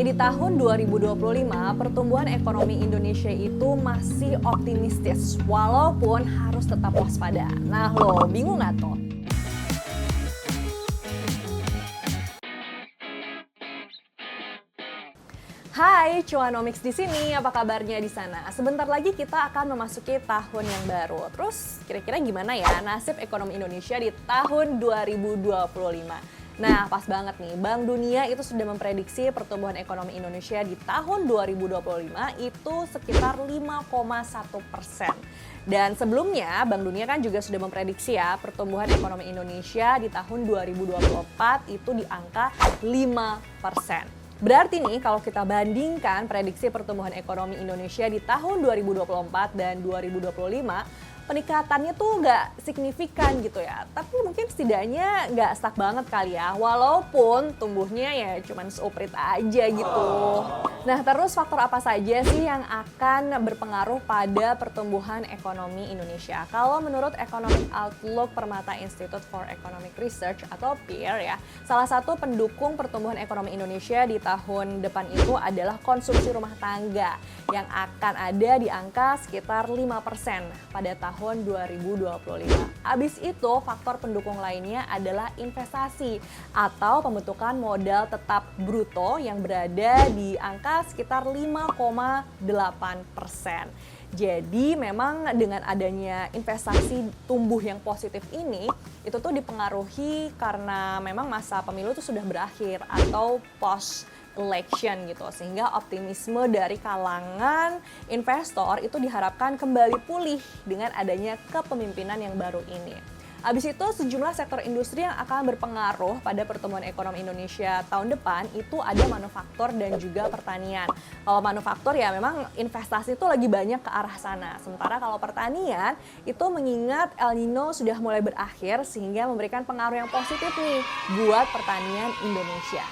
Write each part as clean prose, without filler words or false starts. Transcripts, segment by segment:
di tahun 2025, pertumbuhan ekonomi Indonesia itu masih optimistis, walaupun harus tetap waspada. Nah lo, bingung nggak tuh? Hai, Cuanomics di sini. Apa kabarnya di sana? Sebentar lagi kita akan memasuki tahun yang baru. Terus kira-kira gimana ya nasib ekonomi Indonesia di tahun 2025? Nah, pas banget nih. Bank Dunia itu sudah memprediksi pertumbuhan ekonomi Indonesia di tahun 2025 itu sekitar 5,1%. Dan sebelumnya, Bank Dunia kan juga sudah memprediksi ya pertumbuhan ekonomi Indonesia di tahun 2024 itu di angka 5%. Berarti nih kalau kita bandingkan prediksi pertumbuhan ekonomi Indonesia di tahun 2024 dan 2025, peningkatannya tuh nggak signifikan gitu ya. Tapi mungkin setidaknya nggak stuck banget kali ya, walaupun tumbuhnya ya cuman seuprit aja gitu. Nah terus faktor apa saja sih yang akan berpengaruh pada pertumbuhan ekonomi Indonesia? Kalau menurut Economic Outlook Permata Institute for Economic Research atau PEER ya, salah satu pendukung pertumbuhan ekonomi Indonesia di tahun depan itu adalah konsumsi rumah tangga yang akan ada di angka sekitar 5% pada tahun 2025. Abis itu faktor pendukung lainnya adalah investasi atau pembentukan modal tetap bruto yang berada di angka sekitar 5,8%. Jadi memang dengan adanya investasi tumbuh yang positif ini, itu tuh dipengaruhi karena memang masa pemilu itu sudah berakhir atau post election gitu, sehingga optimisme dari kalangan investor itu diharapkan kembali pulih dengan adanya kepemimpinan yang baru ini. Habis itu sejumlah sektor industri yang akan berpengaruh pada pertumbuhan ekonomi Indonesia tahun depan itu ada manufaktur dan juga pertanian. Kalau manufaktur ya memang investasi itu lagi banyak ke arah sana. Sementara kalau pertanian itu mengingat El Nino sudah mulai berakhir sehingga memberikan pengaruh yang positif nih buat pertanian Indonesia.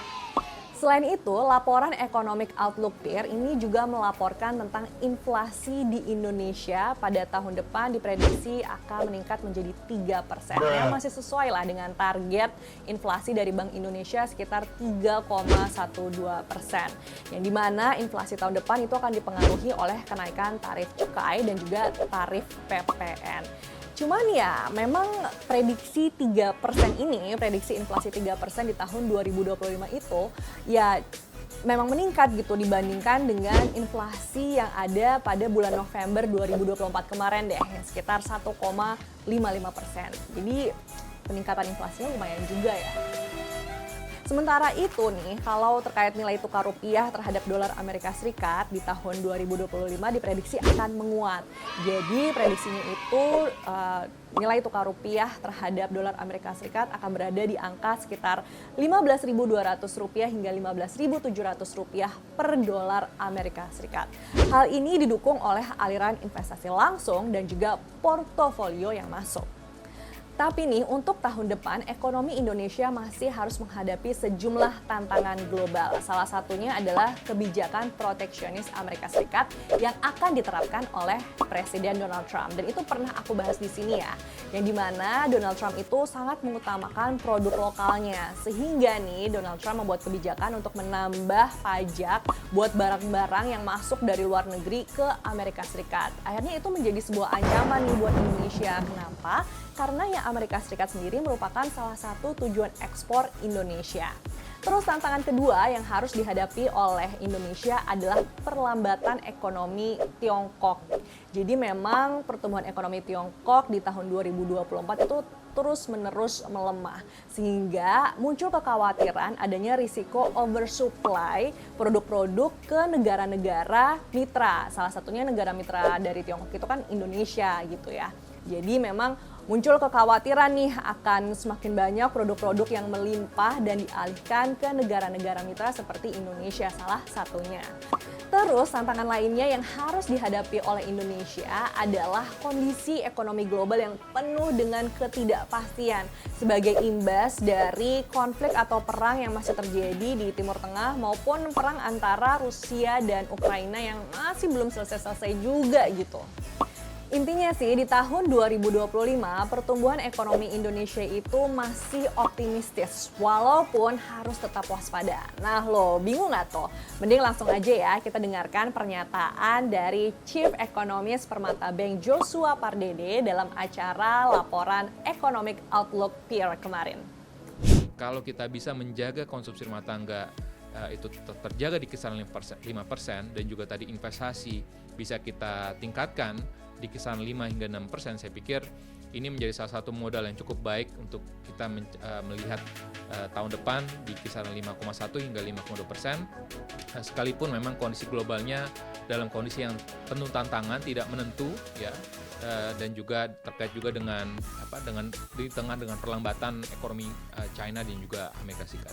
Selain itu, laporan Economic Outlook PEER ini juga melaporkan tentang inflasi di Indonesia pada tahun depan diprediksi akan meningkat menjadi 3%. Yang masih sesuai lah dengan target inflasi dari Bank Indonesia sekitar 3,12%. Yang dimana inflasi tahun depan itu akan dipengaruhi oleh kenaikan tarif cukai dan juga tarif PPN. Cuman ya memang prediksi 3% ini, prediksi inflasi 3% di tahun 2025 itu ya memang meningkat gitu dibandingkan dengan inflasi yang ada pada bulan November 2024 kemarin deh, yang sekitar 1,55%. Jadi peningkatan inflasinya lumayan juga ya. Sementara itu nih, kalau terkait nilai tukar rupiah terhadap dolar Amerika Serikat di tahun 2025 diprediksi akan menguat. Jadi prediksinya itu nilai tukar rupiah terhadap dolar Amerika Serikat akan berada di angka sekitar Rp15.200 hingga Rp15.700 per dolar Amerika Serikat. Hal ini didukung oleh aliran investasi langsung dan juga portofolio yang masuk. Tapi nih, untuk tahun depan, ekonomi Indonesia masih harus menghadapi sejumlah tantangan global. Salah satunya adalah kebijakan proteksionis Amerika Serikat yang akan diterapkan oleh Presiden Donald Trump. Dan itu pernah aku bahas di sini ya, yang dimana Donald Trump itu sangat mengutamakan produk lokalnya. Sehingga nih, Donald Trump membuat kebijakan untuk menambah pajak buat barang-barang yang masuk dari luar negeri ke Amerika Serikat. Akhirnya itu menjadi sebuah ancaman nih buat Indonesia. Kenapa? Karena ya Amerika Serikat sendiri merupakan salah satu tujuan ekspor Indonesia. Terus tantangan kedua yang harus dihadapi oleh Indonesia adalah perlambatan ekonomi Tiongkok. Jadi memang pertumbuhan ekonomi Tiongkok di tahun 2024 itu terus-menerus melemah. Sehingga muncul kekhawatiran adanya risiko oversupply produk-produk ke negara-negara mitra. Salah satunya negara mitra dari Tiongkok itu kan Indonesia gitu ya. Jadi memang muncul kekhawatiran nih akan semakin banyak produk-produk yang melimpah dan dialihkan ke negara-negara mitra seperti Indonesia salah satunya. Terus tantangan lainnya yang harus dihadapi oleh Indonesia adalah kondisi ekonomi global yang penuh dengan ketidakpastian sebagai imbas dari konflik atau perang yang masih terjadi di Timur Tengah maupun perang antara Rusia dan Ukraina yang masih belum selesai-selesai juga gitu. Intinya sih di tahun 2025 pertumbuhan ekonomi Indonesia itu masih optimistis walaupun harus tetap waspada. Nah lo bingung nggak tuh? Mending langsung aja ya kita dengarkan pernyataan dari Chief Economist Permata Bank Joshua Pardede dalam acara laporan Economic Outlook Peer kemarin. Kalau kita bisa menjaga konsumsi rumah tangga itu tetap terjaga di kisaran 5% dan juga tadi investasi bisa kita tingkatkan di kisaran 5 hingga 6%, saya pikir ini menjadi salah satu modal yang cukup baik untuk kita melihat tahun depan di kisaran 5,1 hingga 5,2%. Sekalipun memang kondisi globalnya dalam kondisi yang penuh tantangan, tidak menentu ya, dan juga terkait juga dengan di tengah dengan perlambatan ekonomi China dan juga Amerika Serikat.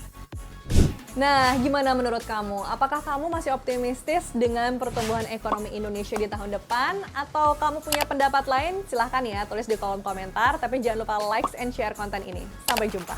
Nah, gimana menurut kamu? Apakah kamu masih optimistis dengan pertumbuhan ekonomi Indonesia di tahun depan? Atau kamu punya pendapat lain? Silahkan ya, tulis di kolom komentar. Tapi jangan lupa like and share konten ini. Sampai jumpa.